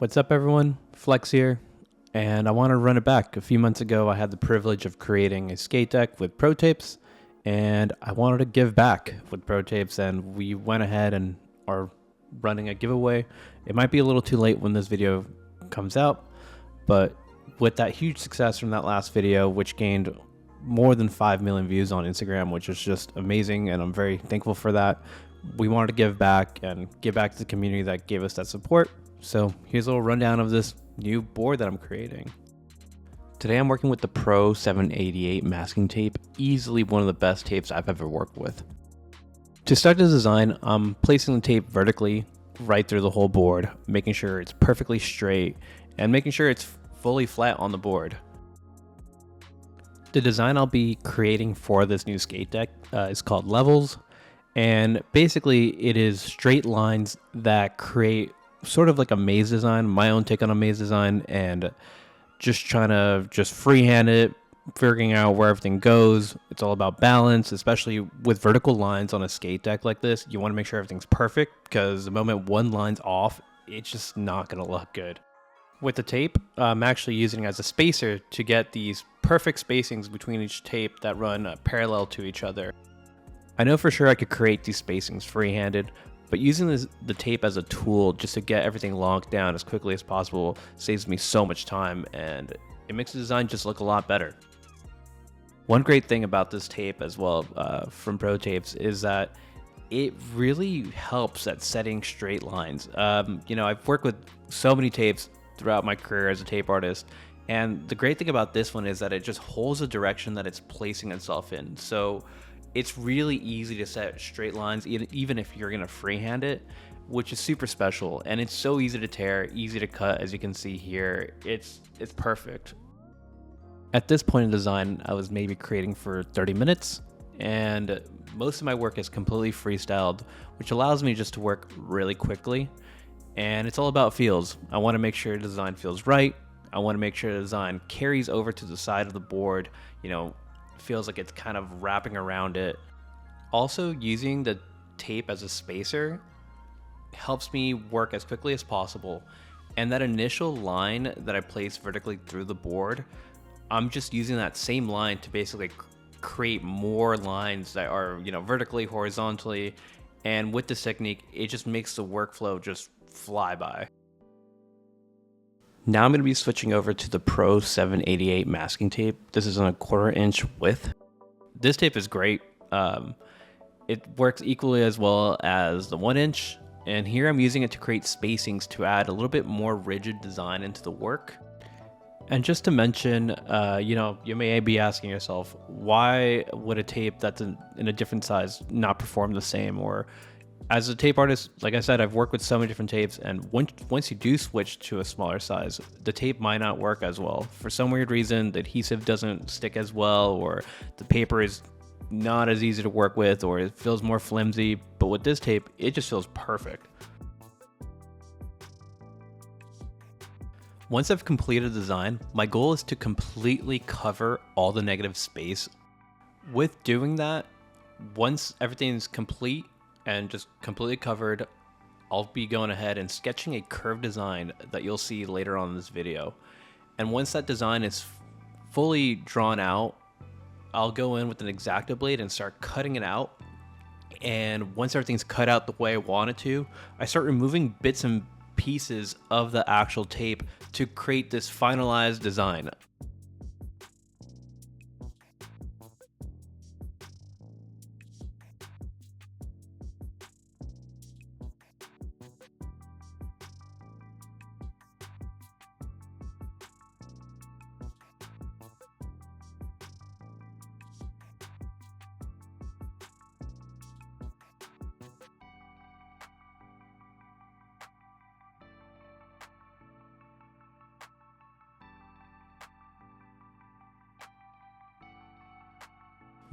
What's up everyone, Flex here, and I want to run it back. A few months ago I had the privilege of creating a skate deck with pro tapes, and I wanted to give back with pro tapes, and we went ahead and are running a giveaway. It might be a little too late when this video comes out, but with that huge success from that last video, which gained more than 5 million views on Instagram, which is just amazing, and I'm very thankful for that. We wanted to give back and give back to the community that gave us that support. So here's a little rundown of this new board that I'm creating. Today I'm working with the Pro 788 masking tape, easily one of the best tapes I've ever worked with. To start the design, I'm placing the tape vertically right through the whole board, making sure it's perfectly straight and making sure it's fully flat on the board. The design I'll be creating for this new skate deck is called Levels, and basically it is straight lines that create sort of like a maze design, my own take on a maze design, and just trying to freehand it, figuring out where everything goes. It's all about balance, especially with vertical lines on a skate deck like this. You want to make sure everything's perfect, because the moment one line's off, it's just not going to look good. With the tape, I'm actually using it as a spacer to get these perfect spacings between each tape that run parallel to each other. I know for sure I could create these spacings free-handed, but using the tape as a tool just to get everything locked down as quickly as possible saves me so much time, and it makes the design just look a lot better. One great thing about this tape as well from Pro Tapes is that it really helps at setting straight lines. I've worked with so many tapes throughout my career as a tape artist, and the great thing about this one is that it just holds the direction that it's placing itself in. So it's really easy to set straight lines, even if you're gonna freehand it, which is super special. And it's so easy to tear, easy to cut, as you can see here. It's perfect. At this point in design, I was maybe creating for 30 minutes, and most of my work is completely freestyled, which allows me just to work really quickly. And it's all about feels. I want to make sure the design feels right. I want to make sure the design carries over to the side of the board, feels like it's kind of wrapping around it. Also, using the tape as a spacer helps me work as quickly as possible. And that initial line that I place vertically through the board, I'm just using that same line to basically create more lines that are, vertically, horizontally. And with this technique, it just makes the workflow just fly by. Now I'm going to be switching over to the Pro 788 masking tape. This is on a 1/4 inch width. This tape is great. It works equally as well as the 1 inch. And here I'm using it to create spacings to add a little bit more rigid design into the work. And just to mention, you may be asking yourself, why would a tape that's in a different size not perform the same? Or as a tape artist, like I said, I've worked with so many different tapes, and once you do switch to a smaller size, the tape might not work as well. For some weird reason, the adhesive doesn't stick as well, or the paper is not as easy to work with, or it feels more flimsy. But with this tape, it just feels perfect. Once I've completed the design, my goal is to completely cover all the negative space. With doing that, once everything's complete and just completely covered, I'll be going ahead and sketching a curved design that you'll see later on in this video. And once that design is fully drawn out, I'll go in with an X-Acto blade and start cutting it out. And once everything's cut out the way I want it to, I start removing bits and pieces of the actual tape to create this finalized design.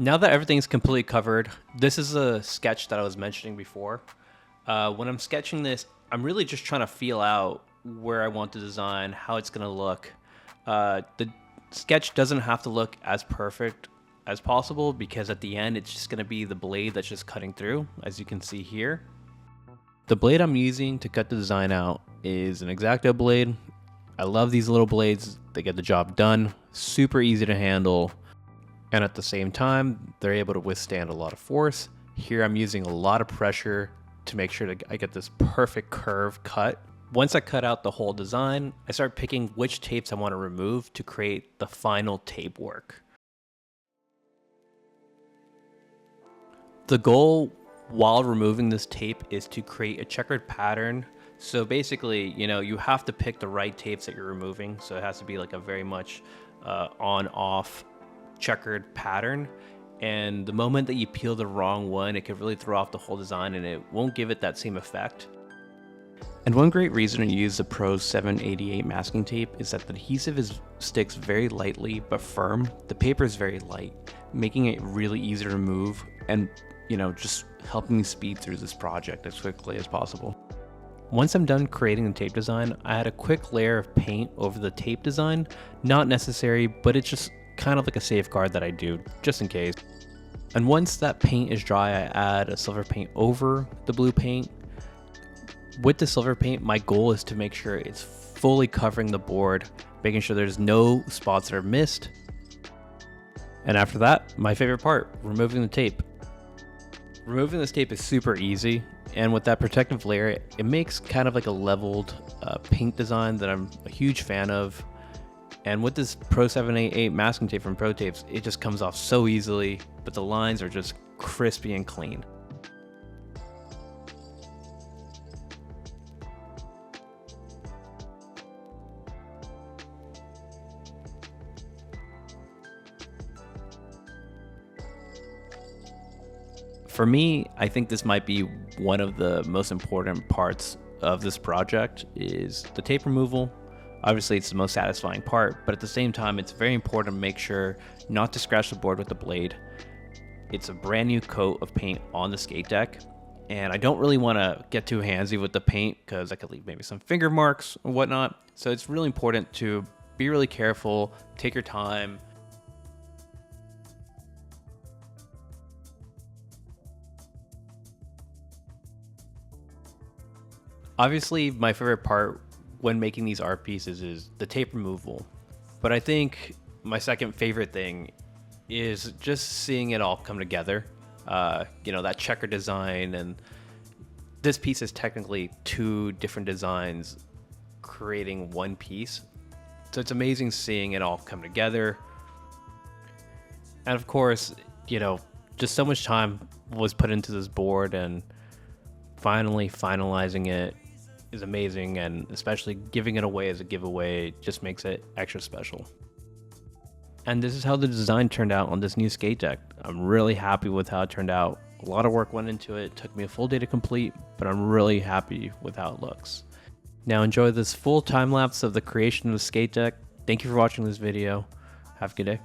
Now that everything's completely covered, this is a sketch that I was mentioning before. When I'm sketching this, I'm really just trying to feel out where I want the design, how it's gonna look. The sketch doesn't have to look as perfect as possible, because at the end it's just gonna be the blade that's just cutting through, as you can see here. The blade I'm using to cut the design out is an X-Acto blade. I love these little blades. They get the job done, super easy to handle, and at the same time, they're able to withstand a lot of force. Here I'm using a lot of pressure to make sure that I get this perfect curve cut. Once I cut out the whole design, I start picking which tapes I want to remove to create the final tape work. The goal while removing this tape is to create a checkered pattern. So basically, you have to pick the right tapes that you're removing. So it has to be like a very much on-off checkered pattern. And the moment that you peel the wrong one, it could really throw off the whole design and it won't give it that same effect. And one great reason to use the Pro 788 masking tape is that the adhesive sticks very lightly but firm. The paper is very light, making it really easy to remove and just helping me speed through this project as quickly as possible. Once I'm done creating the tape design, I add a quick layer of paint over the tape design. Not necessary, but it's just kind of like a safeguard that I do just in case. And once that paint is dry, I add a silver paint over the blue paint. With the silver paint, my goal is to make sure it's fully covering the board, making sure there's no spots that are missed. And after that, my favorite part, removing the tape. Removing this tape is super easy, and with that protective layer, it makes kind of like a leveled paint design that I'm a huge fan of. And with this Pro 788 masking tape from Pro Tapes, it just comes off so easily, but the lines are just crispy and clean. For me, I think this might be one of the most important parts of this project is the tape removal. Obviously, it's the most satisfying part, but at the same time, it's very important to make sure not to scratch the board with the blade. It's a brand new coat of paint on the skate deck, and I don't really want to get too handsy with the paint because I could leave maybe some finger marks or whatnot. So it's really important to be really careful, take your time. Obviously, my favorite part when making these art pieces is the tape removal. But I think my second favorite thing is just seeing it all come together. That checker design, and this piece is technically two different designs creating one piece. So it's amazing seeing it all come together. And of course, just so much time was put into this board, and finally finalizing it is amazing, and especially giving it away as a giveaway just makes it extra special. And this is how the design turned out on this new skate deck. I'm really happy with how it turned out. A lot of work went into it. It took me a full day to complete, but I'm really happy with how it looks. Now enjoy this full time lapse of the creation of the skate deck. Thank you for watching this video. Have a good day.